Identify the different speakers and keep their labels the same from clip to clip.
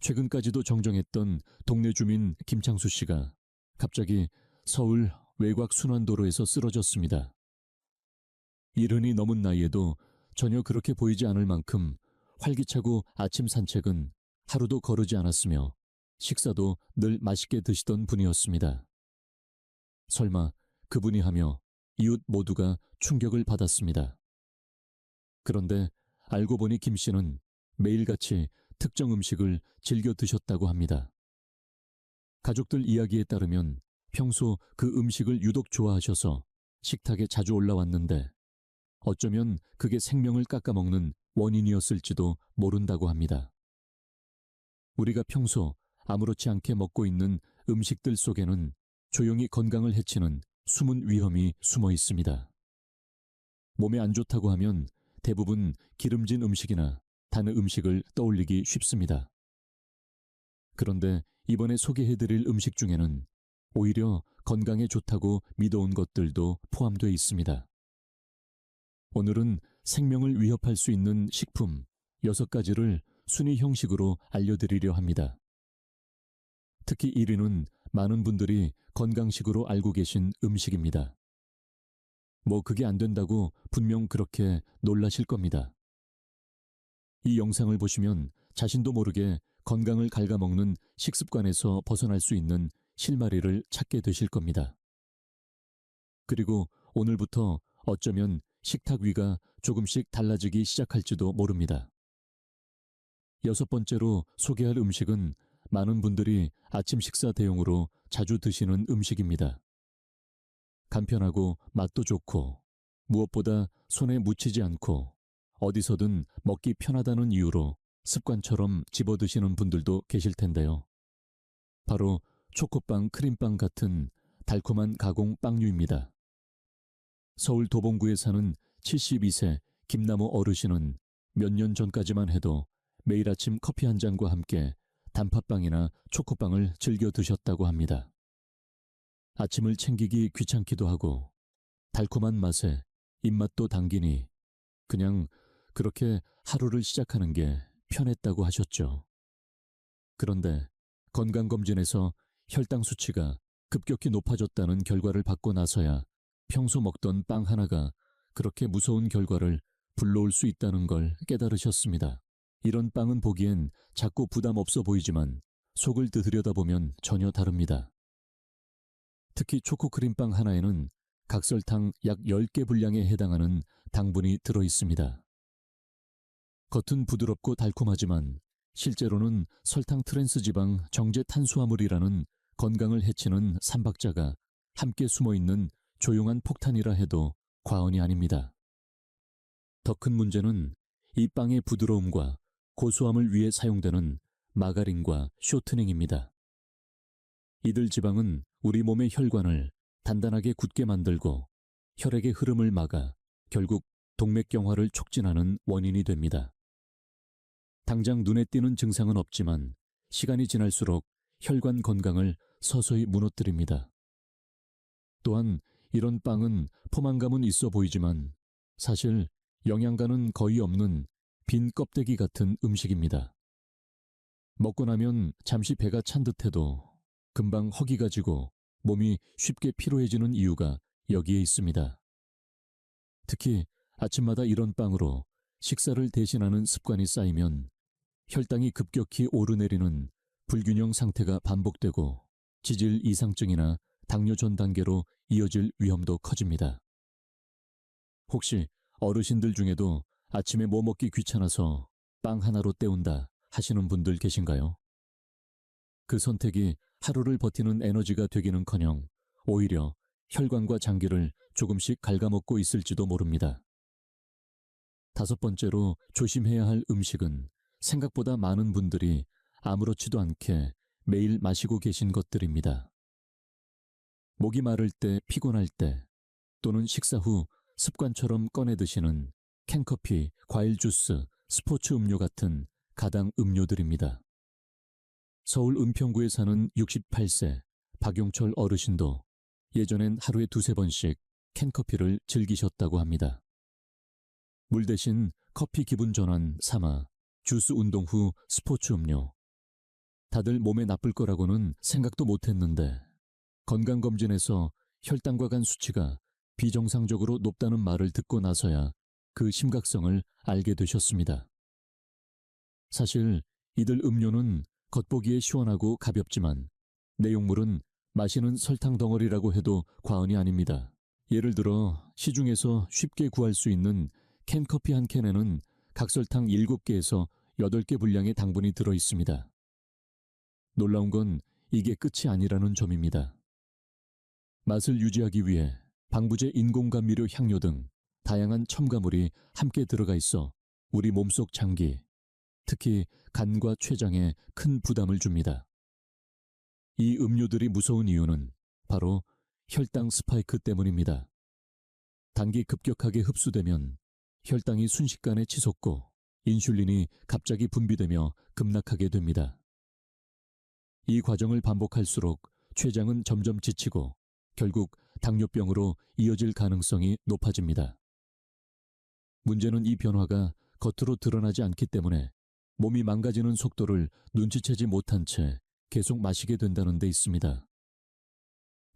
Speaker 1: 최근까지도 정정했던 동네 주민 김창수 씨가 갑자기 서울 외곽 순환도로에서 쓰러졌습니다. 70이 넘은 나이에도 전혀 그렇게 보이지 않을 만큼 활기차고 아침 산책은 하루도 거르지 않았으며 식사도 늘 맛있게 드시던 분이었습니다. 설마 그분이 하며 이웃 모두가 충격을 받았습니다. 그런데 알고 보니 김 씨는 매일같이 특정 음식을 즐겨 드셨다고 합니다. 가족들 이야기에 따르면 평소 그 음식을 유독 좋아하셔서 식탁에 자주 올라왔는데 어쩌면 그게 생명을 깎아먹는 원인이었을지도 모른다고 합니다. 우리가 평소 아무렇지 않게 먹고 있는 음식들 속에는 조용히 건강을 해치는 숨은 위험이 숨어 있습니다. 몸에 안 좋다고 하면 대부분 기름진 음식이나 단 음식을 떠올리기 쉽습니다. 그런데 이번에 소개해드릴 음식 중에는 오히려 건강에 좋다고 믿어온 것들도 포함되어 있습니다. 오늘은 생명을 위협할 수 있는 식품 6가지를 순위 형식으로 알려드리려 합니다. 특히 1위는 많은 분들이 건강식으로 알고 계신 음식입니다. 뭐 그게 안 된다고 분명 그렇게 놀라실 겁니다. 이 영상을 보시면 자신도 모르게 건강을 갉아먹는 식습관에서 벗어날 수 있는 실마리를 찾게 되실 겁니다. 그리고 오늘부터 어쩌면 식탁 위가 조금씩 달라지기 시작할지도 모릅니다. 6번째로 소개할 음식은 많은 분들이 아침 식사 대용으로 자주 드시는 음식입니다. 간편하고 맛도 좋고 무엇보다 손에 묻히지 않고 어디서든 먹기 편하다는 이유로 습관처럼 집어 드시는 분들도 계실 텐데요. 바로 초코빵, 크림빵 같은 달콤한 가공 빵류입니다. 서울 도봉구에 사는 72세 김나무 어르신은 몇 년 전까지만 해도 매일 아침 커피 한 잔과 함께 단팥빵이나 초코빵을 즐겨 드셨다고 합니다. 아침을 챙기기 귀찮기도 하고 달콤한 맛에 입맛도 당기니 그냥 그렇게 하루를 시작하는 게 편했다고 하셨죠. 그런데 건강검진에서 혈당 수치가 급격히 높아졌다는 결과를 받고 나서야 평소 먹던 빵 하나가 그렇게 무서운 결과를 불러올 수 있다는 걸 깨달으셨습니다. 이런 빵은 보기엔 작고 부담 없어 보이지만 속을 들여다보면 전혀 다릅니다. 특히 초코크림빵 하나에는 각설탕 약 10개 분량에 해당하는 당분이 들어 있습니다. 겉은 부드럽고 달콤하지만 실제로는 설탕 트랜스지방 정제 탄수화물이라는 건강을 해치는 삼박자가 함께 숨어있는 조용한 폭탄이라 해도 과언이 아닙니다. 더 큰 문제는 이 빵의 부드러움과 고소함을 위해 사용되는 마가린과 쇼트닝입니다. 이들 지방은 우리 몸의 혈관을 단단하게 굳게 만들고 혈액의 흐름을 막아 결국 동맥경화를 촉진하는 원인이 됩니다. 당장 눈에 띄는 증상은 없지만 시간이 지날수록 혈관 건강을 서서히 무너뜨립니다. 또한 이런 빵은 포만감은 있어 보이지만 사실 영양가는 거의 없는 빈 껍데기 같은 음식입니다. 먹고 나면 잠시 배가 찬 듯해도 금방 허기가 지고 몸이 쉽게 피로해지는 이유가 여기에 있습니다. 특히 아침마다 이런 빵으로 식사를 대신하는 습관이 쌓이면 혈당이 급격히 오르내리는 불균형 상태가 반복되고 지질 이상증이나 당뇨 전 단계로 이어질 위험도 커집니다. 혹시 어르신들 중에도 아침에 뭐 먹기 귀찮아서 빵 하나로 때운다 하시는 분들 계신가요? 그 선택이 하루를 버티는 에너지가 되기는커녕 오히려 혈관과 장기를 조금씩 갉아먹고 있을지도 모릅니다. 5번째로 조심해야 할 음식은 생각보다 많은 분들이 아무렇지도 않게 매일 마시고 계신 것들입니다. 목이 마를 때, 피곤할 때 또는 식사 후 습관처럼 꺼내 드시는 캔커피, 과일 주스, 스포츠 음료 같은 가당 음료들입니다. 서울 은평구에 사는 68세 박용철 어르신도 예전엔 하루에 2~3번씩 캔커피를 즐기셨다고 합니다. 물 대신 커피 기분 전환 삼아 주스 운동 후 스포츠 음료, 다들 몸에 나쁠 거라고는 생각도 못했는데 건강검진에서 혈당과 간 수치가 비정상적으로 높다는 말을 듣고 나서야 그 심각성을 알게 되셨습니다. 사실 이들 음료는 겉보기에 시원하고 가볍지만 내용물은 마시는 설탕 덩어리라고 해도 과언이 아닙니다. 예를 들어 시중에서 쉽게 구할 수 있는 캔커피 한 캔에는 각설탕 7개에서 8개 분량의 당분이 들어 있습니다. 놀라운 건 이게 끝이 아니라는 점입니다. 맛을 유지하기 위해 방부제 인공감미료 향료 등 다양한 첨가물이 함께 들어가 있어 우리 몸속 장기, 특히 간과 췌장에 큰 부담을 줍니다. 이 음료들이 무서운 이유는 바로 혈당 스파이크 때문입니다. 당이 급격하게 흡수되면 혈당이 순식간에 치솟고 인슐린이 갑자기 분비되며 급락하게 됩니다. 이 과정을 반복할수록 췌장은 점점 지치고 결국 당뇨병으로 이어질 가능성이 높아집니다. 문제는 이 변화가 겉으로 드러나지 않기 때문에 몸이 망가지는 속도를 눈치채지 못한 채 계속 마시게 된다는 데 있습니다.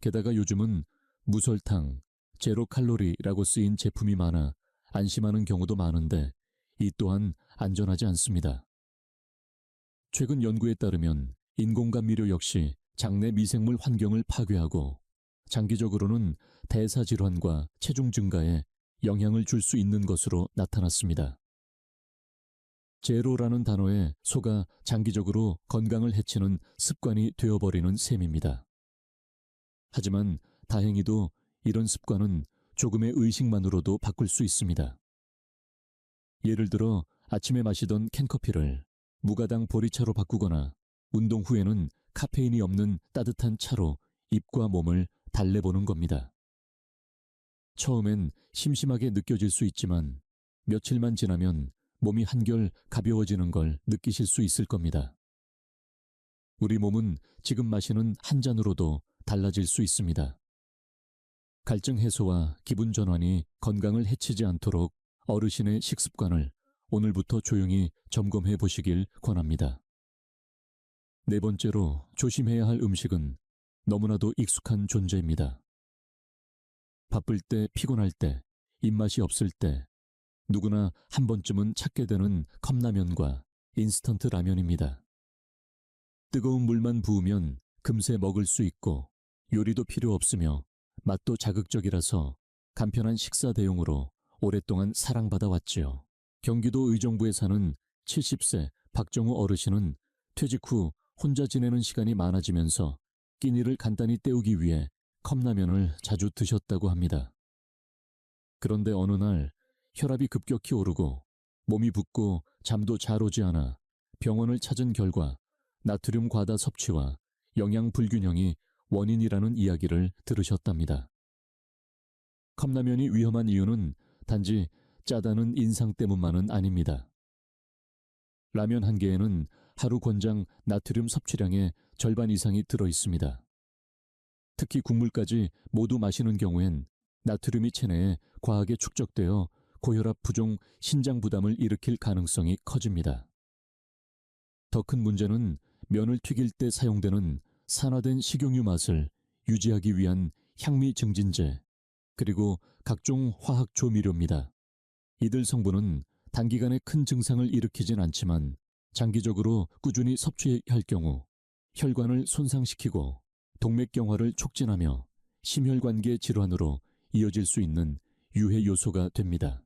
Speaker 1: 게다가 요즘은 무설탕, 제로 칼로리라고 쓰인 제품이 많아 안심하는 경우도 많은데 이 또한 안전하지 않습니다. 최근 연구에 따르면 인공감미료 역시 장내 미생물 환경을 파괴하고 장기적으로는 대사질환과 체중 증가에 영향을 줄 수 있는 것으로 나타났습니다. 제로라는 단어에 속아 장기적으로 건강을 해치는 습관이 되어버리는 셈입니다. 하지만 다행히도 이런 습관은 조금의 의식만으로도 바꿀 수 있습니다. 예를 들어 아침에 마시던 캔커피를 무가당 보리차로 바꾸거나 운동 후에는 카페인이 없는 따뜻한 차로 입과 몸을 달래보는 겁니다. 처음엔 심심하게 느껴질 수 있지만 며칠만 지나면 몸이 한결 가벼워지는 걸 느끼실 수 있을 겁니다. 우리 몸은 지금 마시는 한 잔으로도 달라질 수 있습니다. 갈증 해소와 기분 전환이 건강을 해치지 않도록 어르신의 식습관을 오늘부터 조용히 점검해 보시길 권합니다. 네 번째로 조심해야 할 음식은 너무나도 익숙한 존재입니다. 바쁠 때, 피곤할 때, 입맛이 없을 때 누구나 한 번쯤은 찾게 되는 컵라면과 인스턴트 라면입니다. 뜨거운 물만 부으면 금세 먹을 수 있고 요리도 필요 없으며 맛도 자극적이라서 간편한 식사 대용으로 오랫동안 사랑받아 왔지요. 경기도 의정부에 사는 70세 박정우 어르신은 퇴직 후 혼자 지내는 시간이 많아지면서 끼니를 간단히 때우기 위해 컵라면을 자주 드셨다고 합니다. 그런데 어느 날 혈압이 급격히 오르고 몸이 붓고 잠도 잘 오지 않아 병원을 찾은 결과 나트륨 과다 섭취와 영양 불균형이 원인이라는 이야기를 들으셨답니다. 컵라면이 위험한 이유는 단지 짜다는 인상 때문만은 아닙니다. 라면 한 개에는 하루 권장 나트륨 섭취량의 절반 이상이 들어 있습니다. 특히 국물까지 모두 마시는 경우엔 나트륨이 체내에 과하게 축적되어 고혈압 부종 신장 부담을 일으킬 가능성이 커집니다. 더 큰 문제는 면을 튀길 때 사용되는 산화된 식용유 맛을 유지하기 위한 향미 증진제, 그리고 각종 화학 조미료입니다. 이들 성분은 단기간에 큰 증상을 일으키진 않지만 장기적으로 꾸준히 섭취할 경우 혈관을 손상시키고 동맥경화를 촉진하며 심혈관계 질환으로 이어질 수 있는 유해 요소가 됩니다.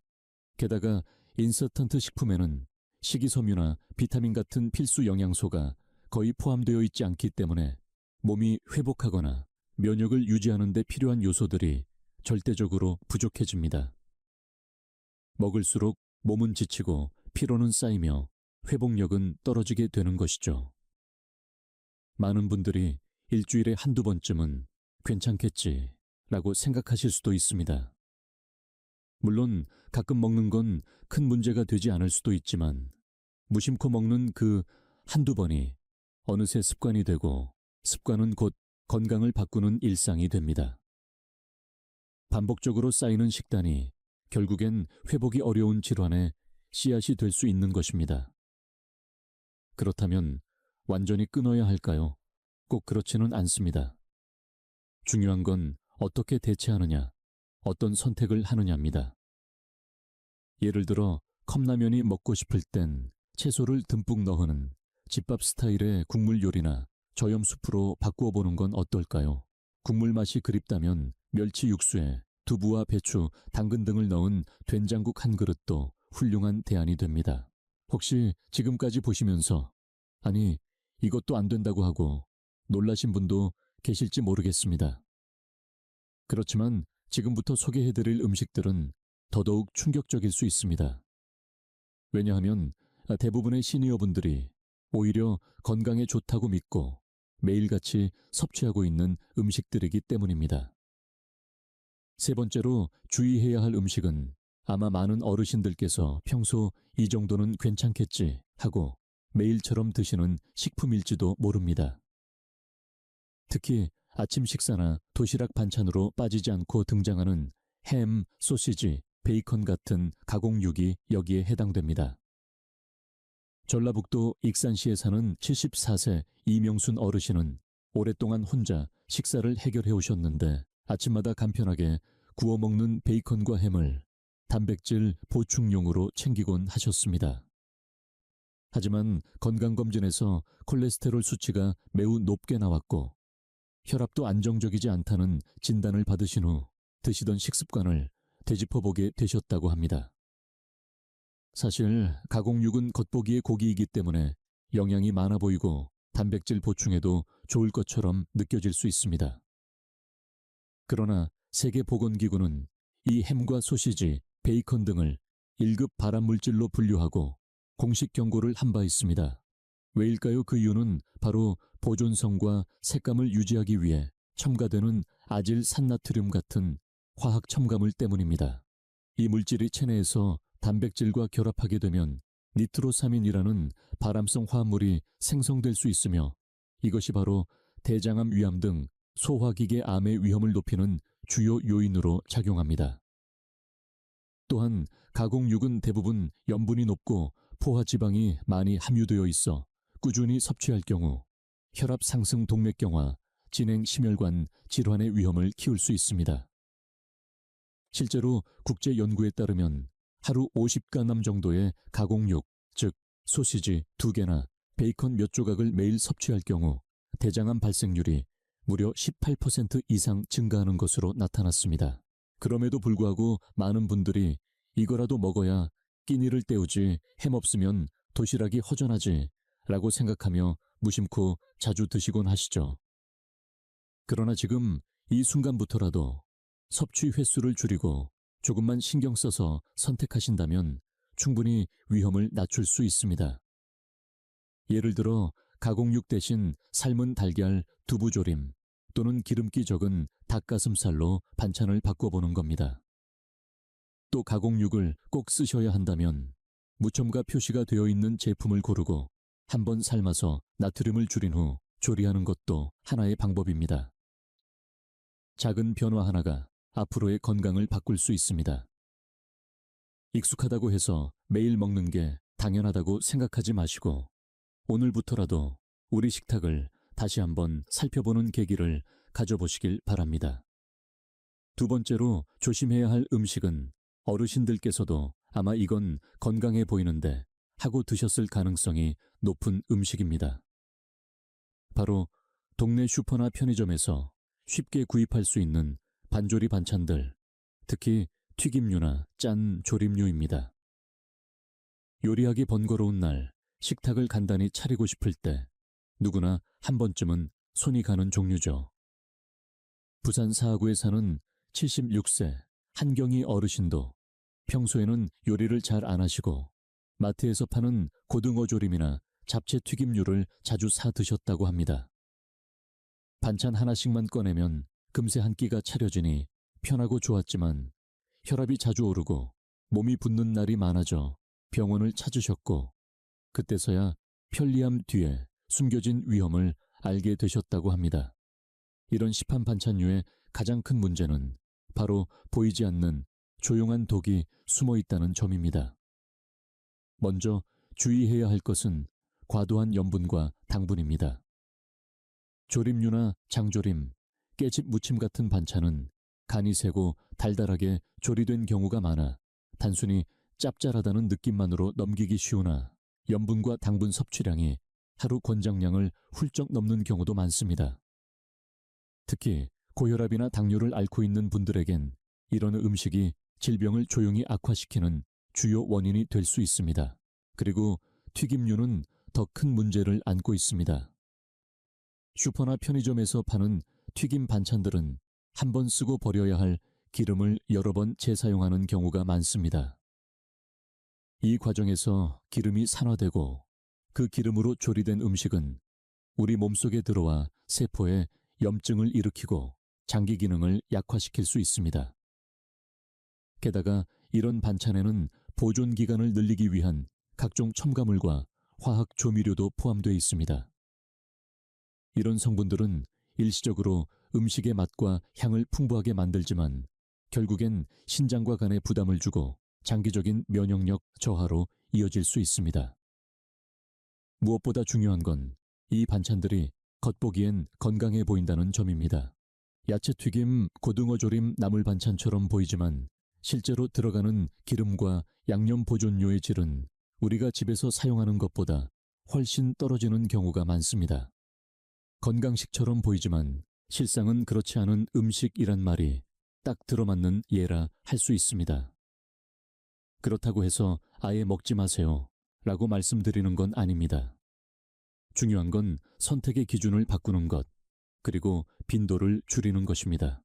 Speaker 1: 게다가 인스턴트 식품에는 식이섬유나 비타민 같은 필수 영양소가 거의 포함되어 있지 않기 때문에 몸이 회복하거나 면역을 유지하는 데 필요한 요소들이 절대적으로 부족해집니다. 먹을수록 몸은 지치고 피로는 쌓이며 회복력은 떨어지게 되는 것이죠. 많은 분들이 일주일에 한두 번쯤은 괜찮겠지라고 생각하실 수도 있습니다. 물론 가끔 먹는 건 큰 문제가 되지 않을 수도 있지만 무심코 먹는 그 한두 번이 어느새 습관이 되고 습관은 곧 건강을 바꾸는 일상이 됩니다. 반복적으로 쌓이는 식단이 결국엔 회복이 어려운 질환의 씨앗이 될 수 있는 것입니다. 그렇다면 완전히 끊어야 할까요? 꼭 그렇지는 않습니다. 중요한 건 어떻게 대체하느냐, 어떤 선택을 하느냐입니다. 예를 들어 컵라면이 먹고 싶을 땐 채소를 듬뿍 넣는 집밥 스타일의 국물 요리나 저염 수프로 바꾸어 보는 건 어떨까요? 국물 맛이 그립다면 멸치 육수에 두부와 배추, 당근 등을 넣은 된장국 한 그릇도 훌륭한 대안이 됩니다. 혹시 지금까지 보시면서 아니, 이것도 안 된다고 하고 놀라신 분도 계실지 모르겠습니다. 그렇지만 지금부터 소개해드릴 음식들은 더더욱 충격적일 수 있습니다. 왜냐하면 대부분의 시니어분들이 오히려 건강에 좋다고 믿고 매일같이 섭취하고 있는 음식들이기 때문입니다. 세 번째로 주의해야 할 음식은 아마 많은 어르신들께서 평소 이 정도는 괜찮겠지 하고 매일처럼 드시는 식품일지도 모릅니다. 특히 아침 식사나 도시락 반찬으로 빠지지 않고 등장하는 햄, 소시지, 베이컨 같은 가공육이 여기에 해당됩니다. 전라북도 익산시에 사는 74세 이명순 어르신은 오랫동안 혼자 식사를 해결해 오셨는데 아침마다 간편하게 구워 먹는 베이컨과 햄을 단백질 보충용으로 챙기곤 하셨습니다. 하지만 건강검진에서 콜레스테롤 수치가 매우 높게 나왔고 혈압도 안정적이지 않다는 진단을 받으신 후 드시던 식습관을 되짚어보게 되셨다고 합니다. 사실 가공육은 겉보기에 고기이기 때문에 영양이 많아 보이고 단백질 보충에도 좋을 것처럼 느껴질 수 있습니다. 그러나 세계보건기구는 이 햄과 소시지, 베이컨 등을 1급 발암물질로 분류하고 공식 경고를 한 바 있습니다. 왜일까요? 그 이유는 바로 보존성과 색감을 유지하기 위해 첨가되는 아질산나트륨 같은 화학 첨가물 때문입니다. 이 물질이 체내에서 단백질과 결합하게 되면 니트로사민이라는 발암성 화합물이 생성될 수 있으며 이것이 바로 대장암 위암 등 소화기계 암의 위험을 높이는 주요 요인으로 작용합니다. 또한 가공육은 대부분 염분이 높고 포화지방이 많이 함유되어 있어 꾸준히 섭취할 경우 혈압 상승 동맥경화, 진행 심혈관 질환의 위험을 키울 수 있습니다. 실제로 국제연구에 따르면 하루 50g램 정도의 가공육, 즉 소시지 2개나 베이컨 몇 조각을 매일 섭취할 경우 대장암 발생률이 무려 18% 이상 증가하는 것으로 나타났습니다. 그럼에도 불구하고 많은 분들이 이거라도 먹어야 끼니를 때우지 햄 없으면 도시락이 허전하지 라고 생각하며 무심코 자주 드시곤 하시죠. 그러나 지금 이 순간부터라도 섭취 횟수를 줄이고 조금만 신경 써서 선택하신다면 충분히 위험을 낮출 수 있습니다. 예를 들어 가공육 대신 삶은 달걀, 두부조림 또는 기름기 적은 닭가슴살로 반찬을 바꿔보는 겁니다. 또 가공육을 꼭 쓰셔야 한다면 무첨가 표시가 되어 있는 제품을 고르고 한번 삶아서 나트륨을 줄인 후 조리하는 것도 하나의 방법입니다. 작은 변화 하나가 앞으로의 건강을 바꿀 수 있습니다. 익숙하다고 해서 매일 먹는 게 당연하다고 생각하지 마시고 오늘부터라도 우리 식탁을 다시 한번 살펴보는 계기를 가져보시길 바랍니다. 두 번째로 조심해야 할 음식은 어르신들께서도 아마 이건 건강해 보이는데 하고 드셨을 가능성이 높은 음식입니다. 바로 동네 슈퍼나 편의점에서 쉽게 구입할 수 있는 반조리 반찬들, 특히 튀김류나 짠 조림류입니다. 요리하기 번거로운 날, 식탁을 간단히 차리고 싶을 때 누구나 한 번쯤은 손이 가는 종류죠. 부산 사하구에 사는 76세 한경희 어르신도 평소에는 요리를 잘 안 하시고 마트에서 파는 고등어 조림이나 잡채 튀김류를 자주 사 드셨다고 합니다. 반찬 하나씩만 꺼내면 금세 한 끼가 차려지니 편하고 좋았지만 혈압이 자주 오르고 몸이 붓는 날이 많아져 병원을 찾으셨고 그때서야 편리함 뒤에 숨겨진 위험을 알게 되셨다고 합니다. 이런 시판 반찬류의 가장 큰 문제는 바로 보이지 않는 조용한 독이 숨어 있다는 점입니다. 먼저 주의해야 할 것은 과도한 염분과 당분입니다. 조림류나 장조림, 깨집 무침 같은 반찬은 간이 세고 달달하게 조리된 경우가 많아 단순히 짭짤하다는 느낌만으로 넘기기 쉬우나 염분과 당분 섭취량이 하루 권장량을 훌쩍 넘는 경우도 많습니다. 특히 고혈압이나 당뇨를 앓고 있는 분들에겐 이런 음식이 질병을 조용히 악화시키는 주요 원인이 될 수 있습니다. 그리고 튀김류는 더 큰 문제를 안고 있습니다. 슈퍼나 편의점에서 파는 튀김 반찬들은 한 번 쓰고 버려야 할 기름을 여러 번 재사용하는 경우가 많습니다. 이 과정에서 기름이 산화되고 그 기름으로 조리된 음식은 우리 몸속에 들어와 세포에 염증을 일으키고 장기 기능을 약화시킬 수 있습니다. 게다가 이런 반찬에는 보존 기간을 늘리기 위한 각종 첨가물과 화학 조미료도 포함되어 있습니다. 이런 성분들은 일시적으로 음식의 맛과 향을 풍부하게 만들지만 결국엔 신장과 간에 부담을 주고 장기적인 면역력 저하로 이어질 수 있습니다. 무엇보다 중요한 건 이 반찬들이 겉보기엔 건강해 보인다는 점입니다. 야채튀김, 고등어조림, 나물 반찬처럼 보이지만 실제로 들어가는 기름과 양념 보존료의 질은 우리가 집에서 사용하는 것보다 훨씬 떨어지는 경우가 많습니다. 건강식처럼 보이지만 실상은 그렇지 않은 음식이란 말이 딱 들어맞는 예라 할 수 있습니다. 그렇다고 해서 아예 먹지 마세요 라고 말씀드리는 건 아닙니다. 중요한 건 선택의 기준을 바꾸는 것, 그리고 빈도를 줄이는 것입니다.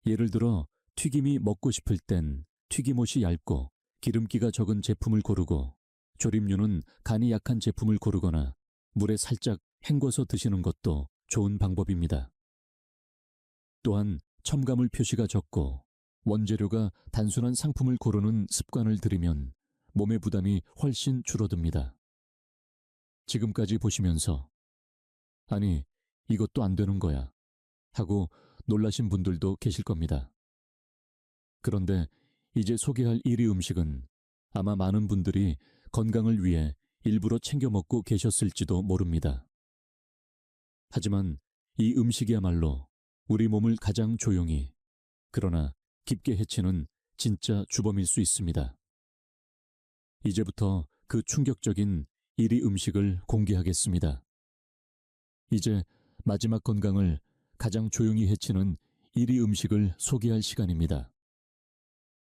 Speaker 1: 예를 들어 튀김이 먹고 싶을 땐 튀김옷이 얇고 기름기가 적은 제품을 고르고 조림류는 간이 약한 제품을 고르거나 물에 살짝 헹궈서 드시는 것도 좋은 방법입니다. 또한 첨가물 표시가 적고 원재료가 단순한 상품을 고르는 습관을 들이면 몸의 부담이 훨씬 줄어듭니다. 지금까지 보시면서 아니, 이것도 안 되는 거야 하고 놀라신 분들도 계실 겁니다. 그런데 이제 소개할 1위 음식은 아마 많은 분들이 건강을 위해 일부러 챙겨 먹고 계셨을지도 모릅니다. 하지만 이 음식이야말로 우리 몸을 가장 조용히, 그러나 깊게 해치는 진짜 주범일 수 있습니다. 이제부터 그 충격적인 1위 음식을 공개하겠습니다. 이제 마지막 건강을 가장 조용히 해치는 1위 음식을 소개할 시간입니다.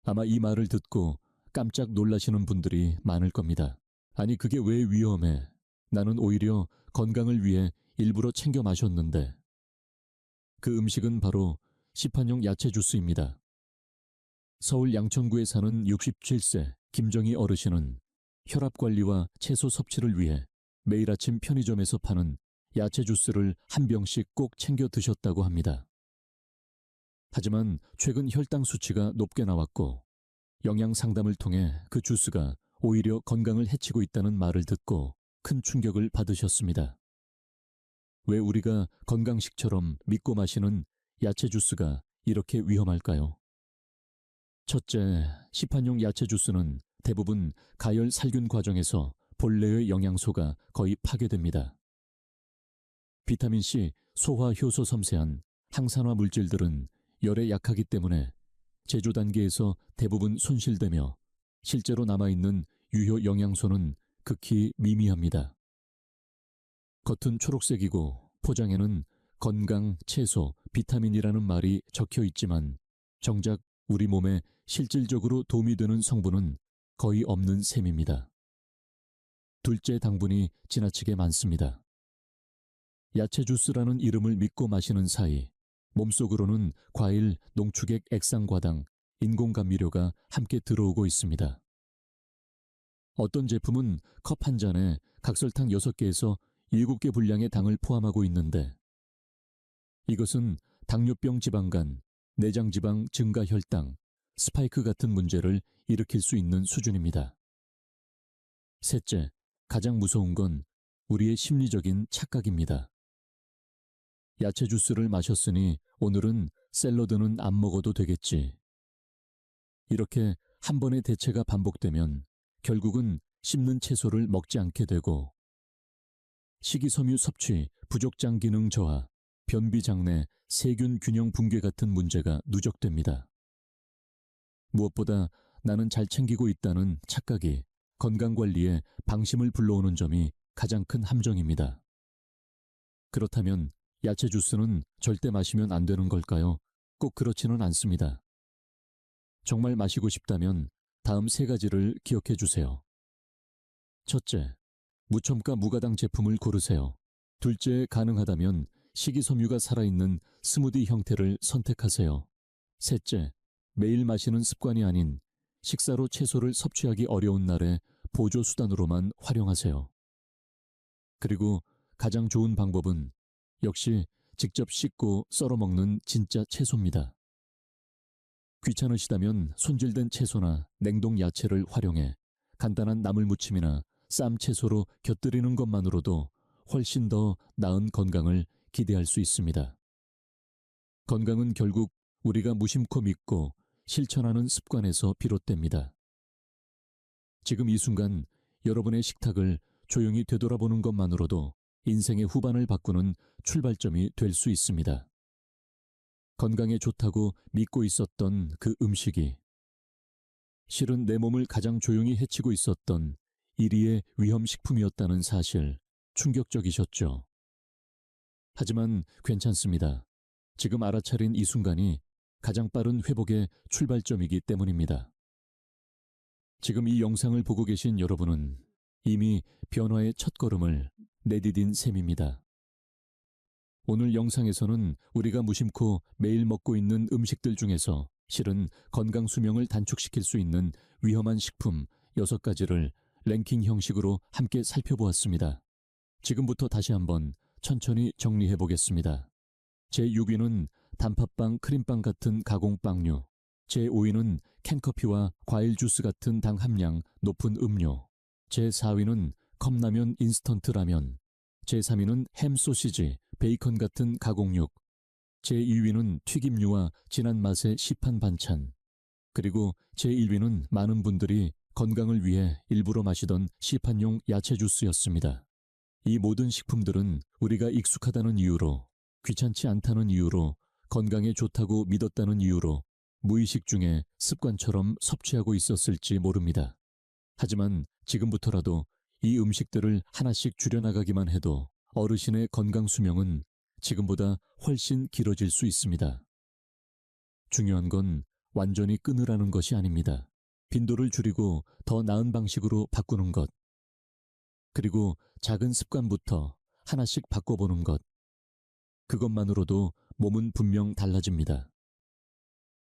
Speaker 1: 아마 이 말을 듣고 깜짝 놀라시는 분들이 많을 겁니다. 아니, 그게 왜 위험해? 나는 오히려 건강을 위해 일부러 챙겨 마셨는데. 그 음식은 바로 시판용 야채 주스입니다. 서울 양천구에 사는 67세 김정희 어르신은 혈압 관리와 채소 섭취를 위해 매일 아침 편의점에서 파는 야채 주스를 한 병씩 꼭 챙겨 드셨다고 합니다. 하지만 최근 혈당 수치가 높게 나왔고 영양 상담을 통해 그 주스가 오히려 건강을 해치고 있다는 말을 듣고 큰 충격을 받으셨습니다. 왜 우리가 건강식처럼 믿고 마시는 야채 주스가 이렇게 위험할까요? 첫째, 시판용 야채 주스는 대부분 가열 살균 과정에서 본래의 영양소가 거의 파괴됩니다. 비타민C, 소화 효소 섬세한 항산화 물질들은 열에 약하기 때문에 제조 단계에서 대부분 손실되며 실제로 남아있는 유효 영양소는 극히 미미합니다. 겉은 초록색이고 포장에는 건강, 채소, 비타민이라는 말이 적혀 있지만 정작 우리 몸에 실질적으로 도움이 되는 성분은 거의 없는 셈입니다. 둘째, 당분이 지나치게 많습니다. 야채 주스라는 이름을 믿고 마시는 사이 몸속으로는 과일, 농축액, 액상과당, 인공감미료가 함께 들어오고 있습니다. 어떤 제품은 컵 한 잔에 각설탕 6개에서 7개 분량의 당을 포함하고 있는데 이것은 당뇨병 지방간, 내장지방 증가 혈당, 스파이크 같은 문제를 일으킬 수 있는 수준입니다. 셋째, 가장 무서운 건 우리의 심리적인 착각입니다. 야채 주스를 마셨으니 오늘은 샐러드는 안 먹어도 되겠지. 이렇게 한 번의 대체가 반복되면 결국은 씹는 채소를 먹지 않게 되고 식이섬유 섭취, 부족장 기능 저하, 변비 장내, 세균 균형 붕괴 같은 문제가 누적됩니다. 무엇보다 나는 잘 챙기고 있다는 착각이 건강관리에 방심을 불러오는 점이 가장 큰 함정입니다. 그렇다면 야채 주스는 절대 마시면 안 되는 걸까요? 꼭 그렇지는 않습니다. 정말 마시고 싶다면 다음 3가지를 기억해 주세요. 첫째, 무첨가 무가당 제품을 고르세요. 둘째, 가능하다면 식이섬유가 살아있는 스무디 형태를 선택하세요. 셋째, 매일 마시는 습관이 아닌 식사로 채소를 섭취하기 어려운 날에 보조 수단으로만 활용하세요. 그리고 가장 좋은 방법은 역시 직접 씻고 썰어 먹는 진짜 채소입니다. 귀찮으시다면 손질된 채소나 냉동 야채를 활용해 간단한 나물무침이나 쌈 채소로 곁들이는 것만으로도 훨씬 더 나은 건강을 기대할 수 있습니다. 건강은 결국 우리가 무심코 믿고 실천하는 습관에서 비롯됩니다. 지금 이 순간 여러분의 식탁을 조용히 되돌아보는 것만으로도 인생의 후반을 바꾸는 출발점이 될 수 있습니다. 건강에 좋다고 믿고 있었던 그 음식이 실은 내 몸을 가장 조용히 해치고 있었던 1위의 위험식품이었다는 사실, 충격적이셨죠? 하지만 괜찮습니다. 지금 알아차린 이 순간이 가장 빠른 회복의 출발점이기 때문입니다. 지금 이 영상을 보고 계신 여러분은 이미 변화의 첫걸음을 내디딘 셈입니다. 오늘 영상에서는 우리가 무심코 매일 먹고 있는 음식들 중에서 실은 건강 수명을 단축시킬 수 있는 위험한 식품 6가지를 랭킹 형식으로 함께 살펴보았습니다. 지금부터 다시 한번 천천히 정리해 보겠습니다. 제6위는 단팥빵, 크림빵 같은 가공빵류, 제5위는 캔커피와 과일 주스 같은 당 함량 높은 음료, 제4위는 컵라면, 인스턴트 라면, 제3위는 햄, 소시지, 베이컨 같은 가공육, 제2위는 튀김류와 진한 맛의 시판 반찬, 그리고 제1위는 많은 분들이 건강을 위해 일부러 마시던 시판용 야채 주스였습니다. 이 모든 식품들은 우리가 익숙하다는 이유로, 귀찮지 않다는 이유로, 건강에 좋다고 믿었다는 이유로 무의식 중에 습관처럼 섭취하고 있었을지 모릅니다. 하지만 지금부터라도 이 음식들을 하나씩 줄여나가기만 해도 어르신의 건강 수명은 지금보다 훨씬 길어질 수 있습니다. 중요한 건 완전히 끊으라는 것이 아닙니다. 빈도를 줄이고 더 나은 방식으로 바꾸는 것. 그리고 작은 습관부터 하나씩 바꿔보는 것. 그것만으로도 몸은 분명 달라집니다.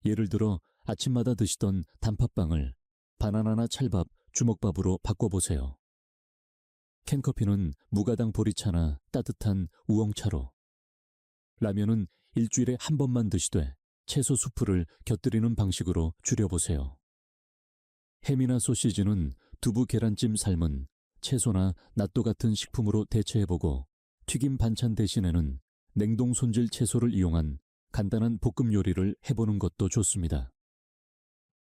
Speaker 1: 예를 들어 아침마다 드시던 단팥빵을 바나나나 찰밥, 주먹밥으로 바꿔보세요. 캔커피는 무가당 보리차나 따뜻한 우엉차로, 라면은 일주일에 한 번만 드시되 채소 수프를 곁들이는 방식으로 줄여보세요. 햄이나 소시지는 두부 계란찜 삶은 채소나 낫또 같은 식품으로 대체해보고 튀김 반찬 대신에는 냉동 손질 채소를 이용한 간단한 볶음 요리를 해보는 것도 좋습니다.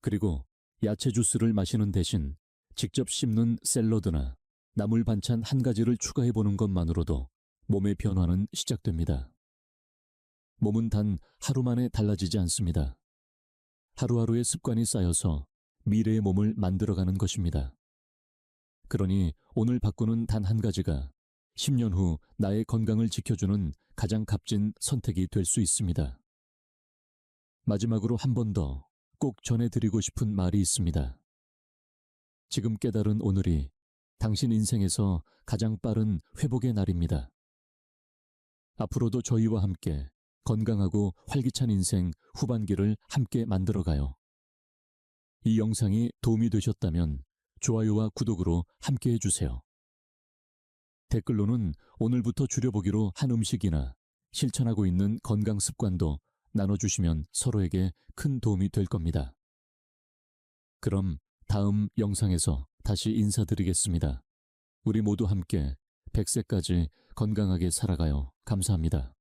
Speaker 1: 그리고 야채 주스를 마시는 대신 직접 씹는 샐러드나 나물 반찬 1가지를 추가해보는 것만으로도 몸의 변화는 시작됩니다. 몸은 단 하루 만에 달라지지 않습니다. 하루하루의 습관이 쌓여서 미래의 몸을 만들어가는 것입니다. 그러니 오늘 바꾸는 단 1가지가 10년 후 나의 건강을 지켜주는 가장 값진 선택이 될 수 있습니다. 마지막으로 한 번 더 꼭 전해드리고 싶은 말이 있습니다. 지금 깨달은 오늘이 당신 인생에서 가장 빠른 회복의 날입니다. 앞으로도 저희와 함께 건강하고 활기찬 인생 후반기를 함께 만들어가요. 이 영상이 도움이 되셨다면 좋아요와 구독으로 함께 해주세요. 댓글로는 오늘부터 줄여보기로 한 음식이나 실천하고 있는 건강 습관도 나눠주시면 서로에게 큰 도움이 될 겁니다. 그럼 다음 영상에서 다시 인사드리겠습니다. 우리 모두 함께 100세까지 건강하게 살아가요. 감사합니다.